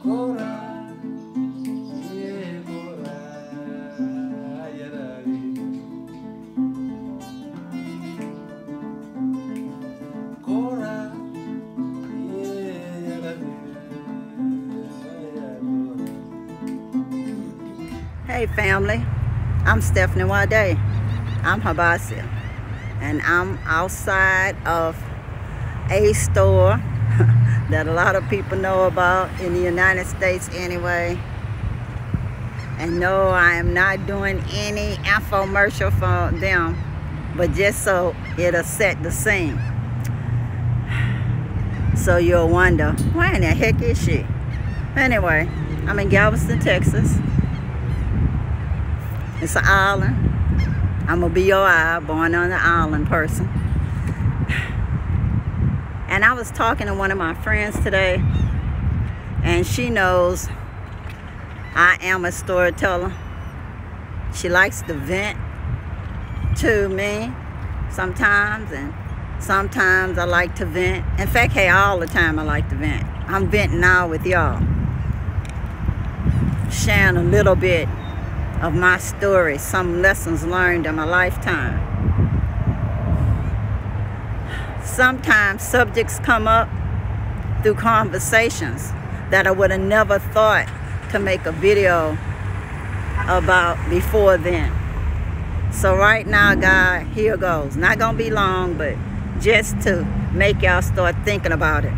Hey family, I'm SNwadiei. I'm Habasi, and I'm outside of a store that a lot of people know about in the United States anyway. And no, I am not doing any infomercial for them, but just so it'll set the scene. So you'll wonder, where in the heck is she? Anyway, I'm in Galveston, Texas. It's an island. I'm a BOI, born on the island person. And I was talking to one of my friends today, and she knows I am a storyteller. She likes to vent to me sometimes, and sometimes I like to vent. In fact, hey, all the time I like to vent. I'm venting now with y'all, sharing a little bit of my story, some lessons learned in my lifetime. Sometimes subjects come up through conversations that I would have never thought to make a video about before then. So right now, guys, here goes. Not gonna be long, but just to make y'all start thinking about it.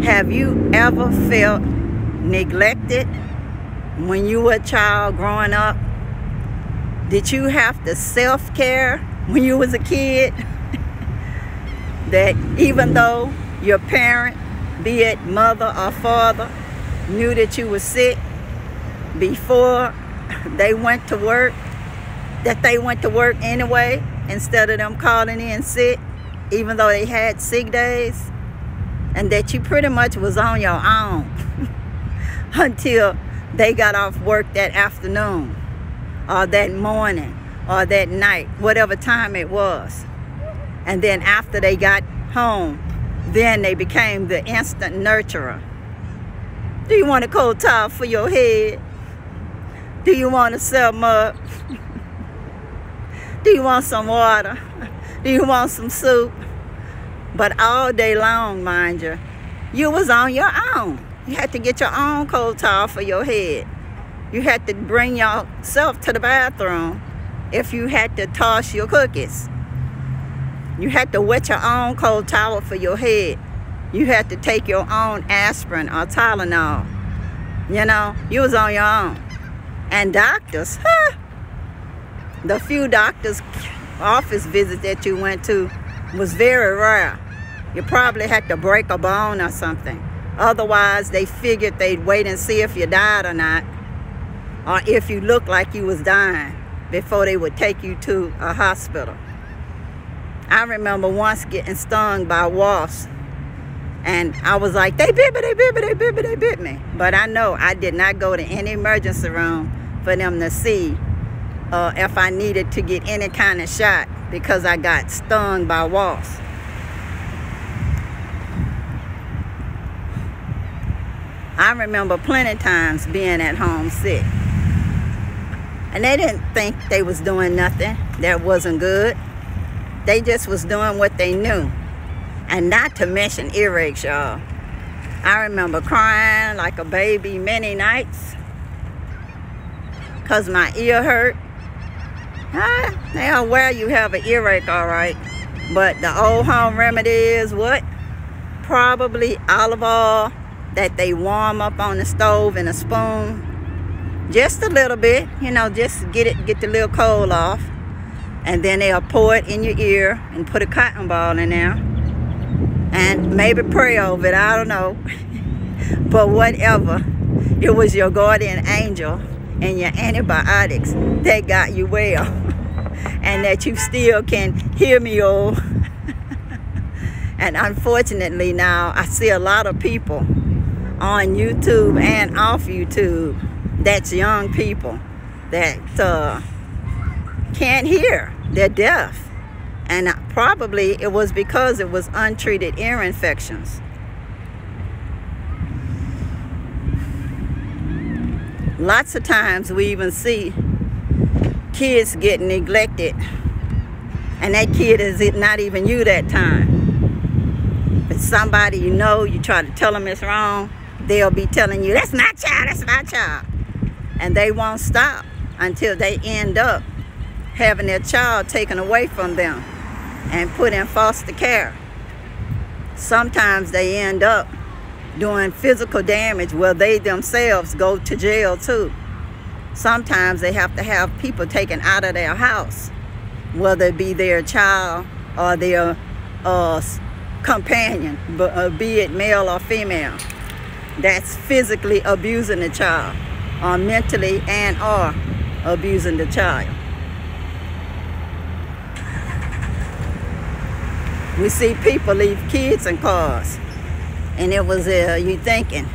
Have you ever felt neglected when you were a child growing up? Did you have to self-care when you was a kid? That even though your parent, be it mother or father, knew that you were sick before they went to work, that they went to work anyway instead of them calling in sick, even though they had sick days, and that you pretty much was on your own until they got off work that afternoon or that morning or that night, whatever time it was. And then after they got home, then they became the instant nurturer. Do you want a cold towel for your head? Do you want to sum up? Do you want some water? Do you want some soup? But all day long, mind you, you was on your own. You had to get your own cold towel for your head. You had to bring yourself to the bathroom if you had to toss your cookies. You had to wet your own cold towel for your head. You had to take your own aspirin or Tylenol. You know, you was on your own. And doctors, the few doctors' office visits that you went to was very rare. You probably had to break a bone or something. Otherwise, they figured they'd wait and see if you died or not, or if you looked like you was dying, before they would take you to a hospital. I remember once getting stung by wasps, and I was like, they bit me, they bit me, they bit me, they bit me. But I know I did not go to any emergency room for them to see if I needed to get any kind of shot because I got stung by wasps. I remember plenty of times being at home sick, and they didn't think they was doing nothing that wasn't good. They just was doing what they knew. And not to mention earaches, y'all. I remember crying like a baby many nights because my ear hurt. Now, where you have an earache, all right. But the old home remedy is what? Probably olive oil that they warm up on the stove in a spoon. Just a little bit, you know, just get the little coal off. And then they'll pour it in your ear and put a cotton ball in there. And maybe pray over it, I don't know. But whatever, it was your guardian angel and your antibiotics that got you well. And that you still can hear me, oh. And unfortunately now, I see a lot of people on YouTube and off YouTube, that's young people that can't hear, they're deaf. And probably it was because it was untreated ear infections. Lots of times we even see kids get neglected, and that kid is not even you that time. But somebody you know, you try to tell them it's wrong, they'll be telling you, that's my child, that's my child. And they won't stop until they end up having their child taken away from them and put in foster care. Sometimes they end up doing physical damage where they themselves go to jail too. Sometimes they have to have people taken out of their house, whether it be their child or their companion, be it male or female, that's physically abusing the child or mentally and or abusing the child. We see people leave kids in cars, and it was you thinking,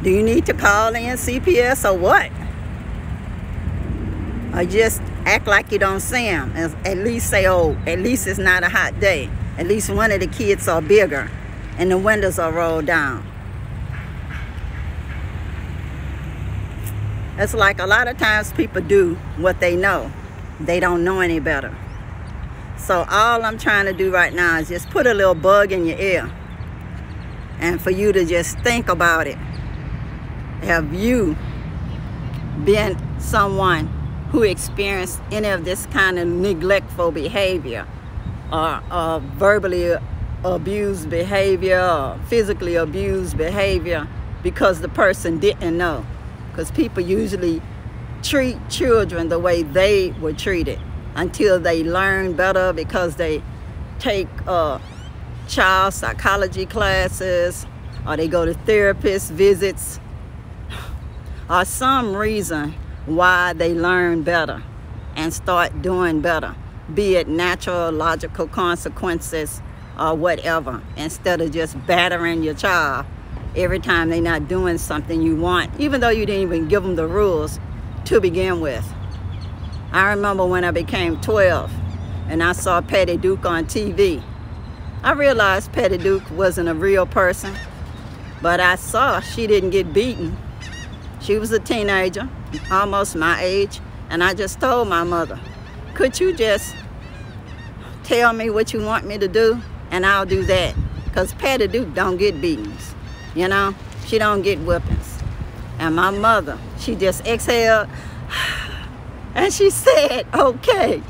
do you need to call in CPS or what? Or just act like you don't see them. At least say, oh, at least it's not a hot day. At least one of the kids are bigger and the windows are rolled down. It's like a lot of times people do what they know. They don't know any better. So all I'm trying to do right now is just put a little bug in your ear and for you to just think about it. Have you been someone who experienced any of this kind of neglectful behavior or verbally abused behavior or physically abused behavior because the person didn't know? Because people usually treat children the way they were treated until they learn better, because they take child psychology classes or they go to therapist visits or some reason why they learn better and start doing better, be it natural, logical consequences or whatever, instead of just battering your child every time they're not doing something you want, even though you didn't even give them the rules to begin with. I remember when I became 12 and I saw Patty Duke on TV. I realized Patty Duke wasn't a real person, but I saw she didn't get beaten. She was a teenager, almost my age, and I just told my mother, could you just tell me what you want me to do and I'll do that? Because Patty Duke don't get beatings, you know? She don't get whippings. And my mother, she just exhaled and she said, okay.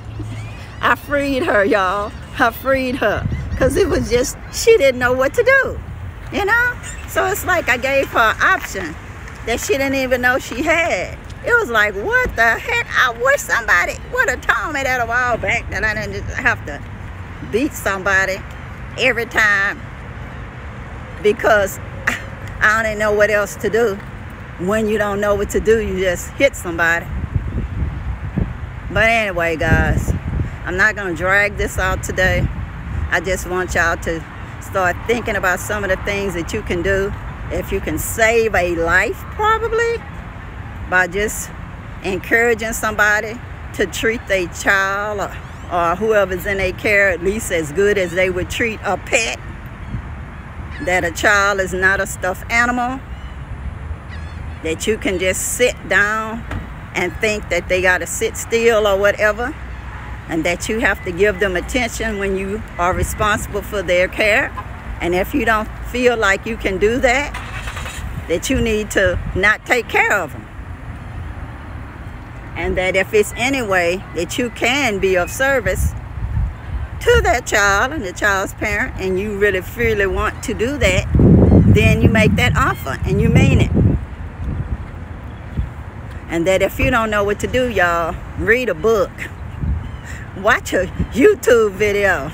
I freed her, y'all. I freed her. Because it was just, she didn't know what to do, you know? So it's like I gave her an option that she didn't even know she had. It was like, what the heck? I wish somebody would have told me that a while back, that I didn't just have to beat somebody every time because I don't know what else to do. When you don't know what to do, you just hit somebody. But anyway, guys, I'm not going to drag this out today. I just want y'all to start thinking about some of the things that you can do. If you can save a life, probably, by just encouraging somebody to treat their child or whoever's in their care at least as good as they would treat a pet. That a child is not a stuffed animal. That you can just sit down and think that they got to sit still or whatever. And that you have to give them attention when you are responsible for their care. And if you don't feel like you can do that, that you need to not take care of them. And that if it's any way that you can be of service to that child and the child's parent, and you really freely want to do that, then you make that offer and you mean it. And that if you don't know what to do, y'all, read a book. Watch a YouTube video.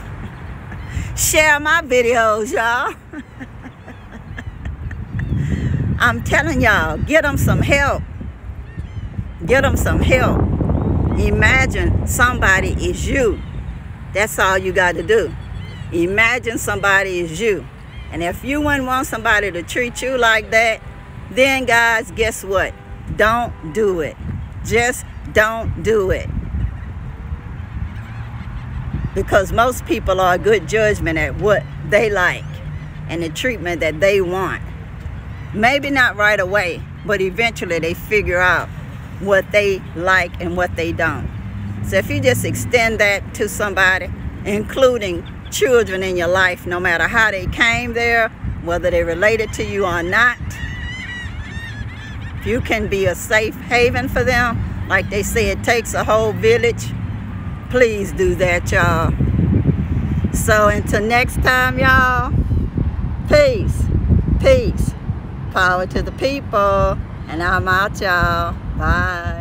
Share my videos, y'all. I'm telling y'all, get them some help. Get them some help. Imagine somebody is you. That's all you got to do. Imagine somebody is you. And if you wouldn't want somebody to treat you like that, then guys, guess what? Don't do it. Just don't do it. Because most people are a good judgment at what they like and the treatment that they want. Maybe not right away, but eventually they figure out what they like and what they don't. So if you just extend that to somebody, including children in your life, no matter how they came there, whether they related to you or not, if you can be a safe haven for them, like they say it takes a whole village, please do that, y'all. So until next time, y'all, peace, peace, power to the people, and I'm out, y'all. Bye.